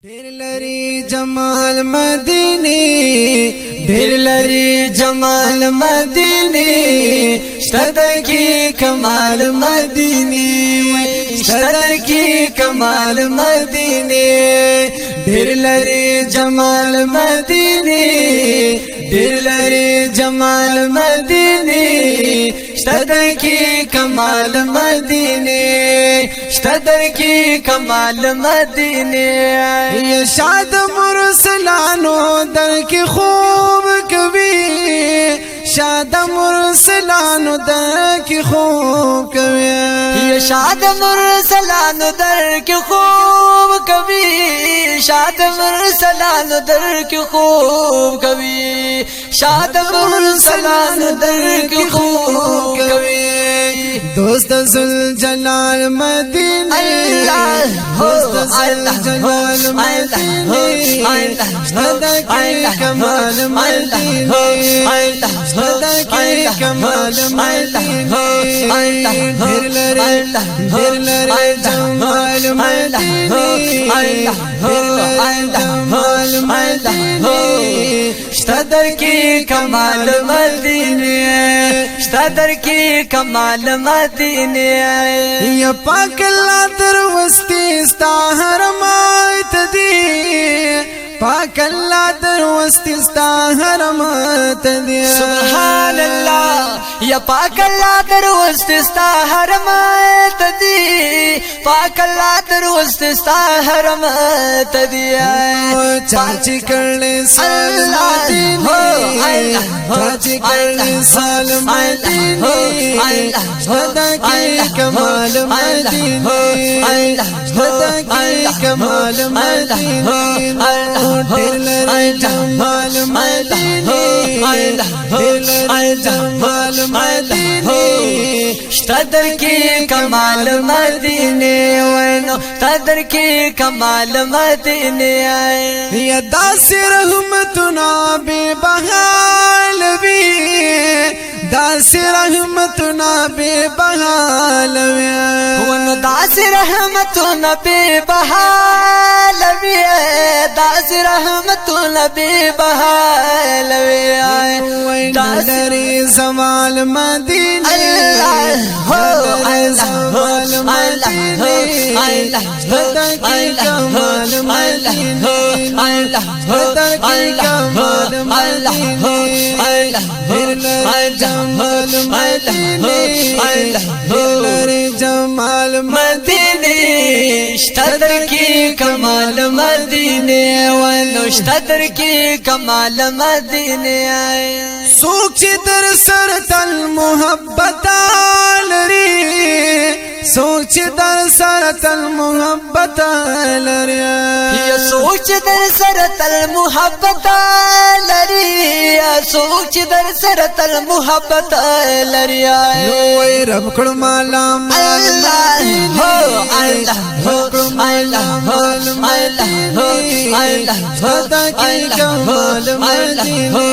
ढेर लरी जमाल मदीने ढेर लरी जमाल मदीने सदर की कमाल मदीने सदर की कमाल मदीने ढेर लरी जमाल मदीने ढेर लरी जमाल मदीने सदर की कमाल मदीने सदर की कमाल मदीने ये शाद मुरसलानो दर की खूब कभी शाद मुरसलानो दर की खूब कभी ये शाद मुरसलानो दर की खूब कभी शाद मुरसलानो दर की खूब कभी शाद मुरसलानो दर की खूब कभी दोस्त जुल जलाल मदीने दोस्त जुल जलाल मदीने सदा की कमाल मदीने सदा की कमाल मदीने ढेर लरे जमाल मदीने ढेर लरे जमाल मदीने सदर की कमाल मदीने सदर की कमाल मदीने या पाक अल्लाह दरवस्ती स्ता हरमात दी पाक अल्लाह दरवस्ती स्ता हरमात दी सुभान अल्लाह या पाक अल्लाह दरवस्ती स्ता हरमात दी पाक अल्लाह दरवस्ती स्ता हरमात दी चाची करने साल मदीने चाची करने साल मदीने सदा की कमाल मदीने सदा की कमाल मदीने ढेर लरे जमाल मदीने ढेर लरे जमाल मदीने सदर की कमाल मदीने वनो सदर की कमाल मदीने या दास रहमतुना बेबहाल भी दास रहमतुना बेबहाल वन दास रहमतुना बेबहाल दास रहमतुना बेबहाल दास रे जमाल मदीने हो जमाल मदीने सदा की कमाल मदीने सदा की कमाल मदीने ढेर लरे जमाल मदीने ढेर लरे जमाल मदीने सदर की कमाल मदीने वनो सदर की कमाल मदीने सोच दर सर तल मोहब्बत लरी सोच दर सर तल मोहब्बत लरी ये सोच दर सर तल मोहब्बत लरी सोच दर सर तल मोहब्बत लरी ओए रब कुड़ माला अल्लाह हो अल्लाह हो अल्लाह हो अल्लाह हो अल्लाह सदा की कमाल मदीने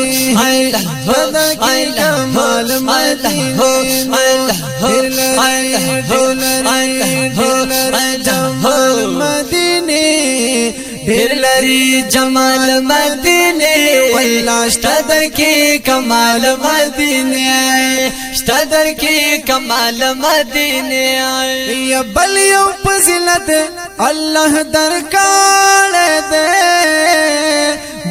सदा की कमाल मदीने ढेर लरे जमाल मदीने ढेर लरी जमाल मदीने वल्लाह सदर की कमाल मदीने सदर की कमाल मदीने या बलियों फजिलत अल्लाह दरकार दे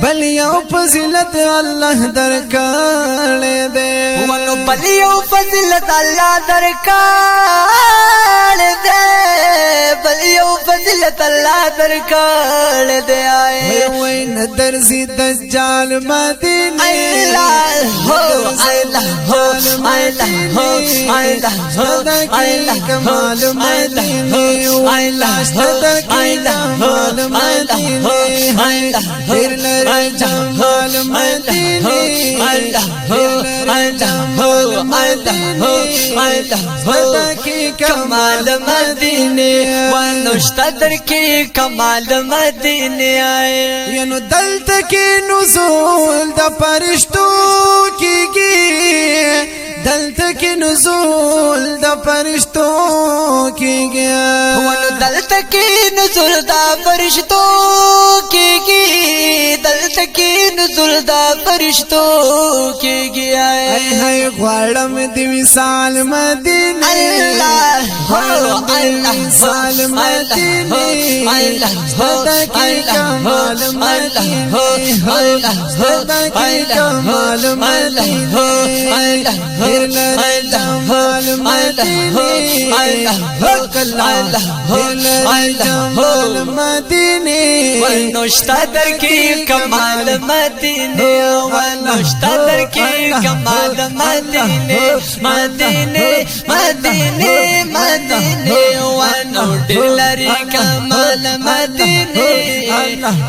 बलियों फजिलत अल्लाह दरकार दे वनो बलियों फजिलत अल्लाह दरकार दे बलियों फजिलत अल्लाह दरकार दे आए वही नदर सी दज्जाल मदीने अल्लाह हो अल्लाह हो अल्लाह हो अल्लाह सदा की कमाल मदीने अल्लाह सदा की कमाल मदीने ढेर लरे जमाल मदीने ढेर लरे जमाल मदीने सदा की कमाल मदीने वनो सदर की कमाल मदीने यनो दल्त के नुज़ूल द फरिश्तों की दल्त के नुज़ूल द फरिश्तों की दल्त के नुज़ूल द फरिश्तों کیږي دلته کې نزول دا فرشتو کیږي هاي غواړم دی وصال مدینه الله غواړم دی وصال مدینه صدقې کمال مدینه صدقې کمال مدینه هر لري جمال مدینه جمال مدینه ونشتا در کی کمال مدینه ونشتا در کی کمال مدینه مدینه مدینه مدینه ونو دلری کمال مدینه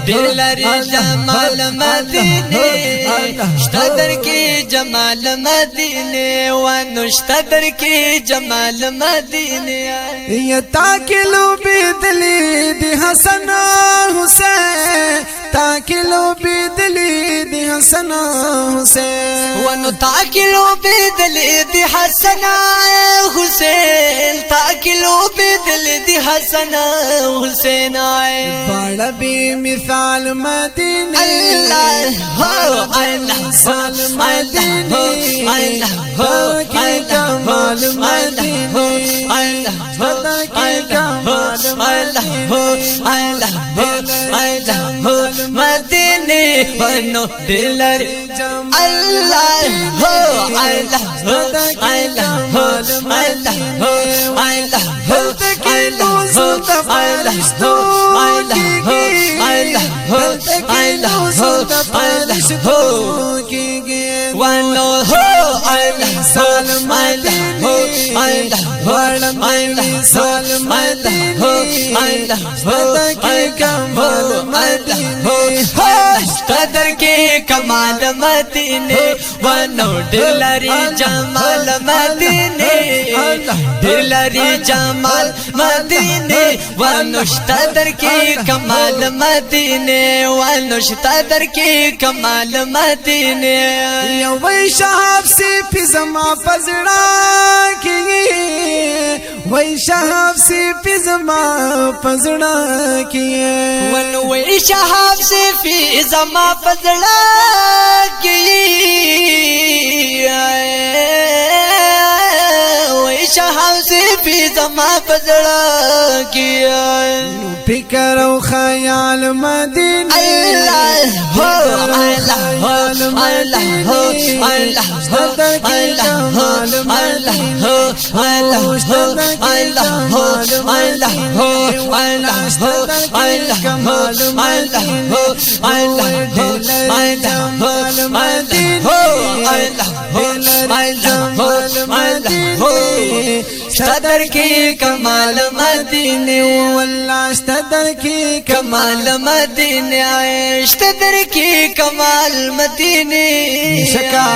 دلری جمال مدینه شتا در کی جمال مدینه ونشتا در کی جمال مدینه یا تاکلو بدلی دی حسن حسین تاکلو بدلی دی حسن حسین ونو تاکلو بدلی دی حسن حسین تاکلو بدلی دی حسن حسین بڑا بی مثال مدینہ اللہ ہو اللہ سال مدینہ اللہ ہو کمال مدینہ اللہ کمال مدینه ونو دلر الله هو الله هو الله هو الله هو الله هو ونو هو الله سلام الله الله الله سلام الله الله کمال مدینه قدر کے کمال مدینے ونو دلری جمال مدینے دلری جمال مدینے ونشتدر کی کمال مدینے ونشتدر کی کمال مدینے یو وی شہاب سی پی زما پزڑا کی وی شہاب سی پی زما پزڑا کی ونو وی شہاب سی پی زما پزڑا کی وی شہاب سی پی زما پزڑا کی فکر و خیال مدینہ اللہ ہو اللہ ہو اللہ ہو اللہ ہو اللہ ہو اللہ ہو اللہ ہو اللہ ہو اللہ ہو اللہ ہو اللہ ہو اللہ ہو اللہ ہو اللہ ہو اللہ ہو اللہ ہو اللہ ہو صدر کی کمال مدینے واللہ صدر کی کمال مدینے صدر کی کمال مدینے شکا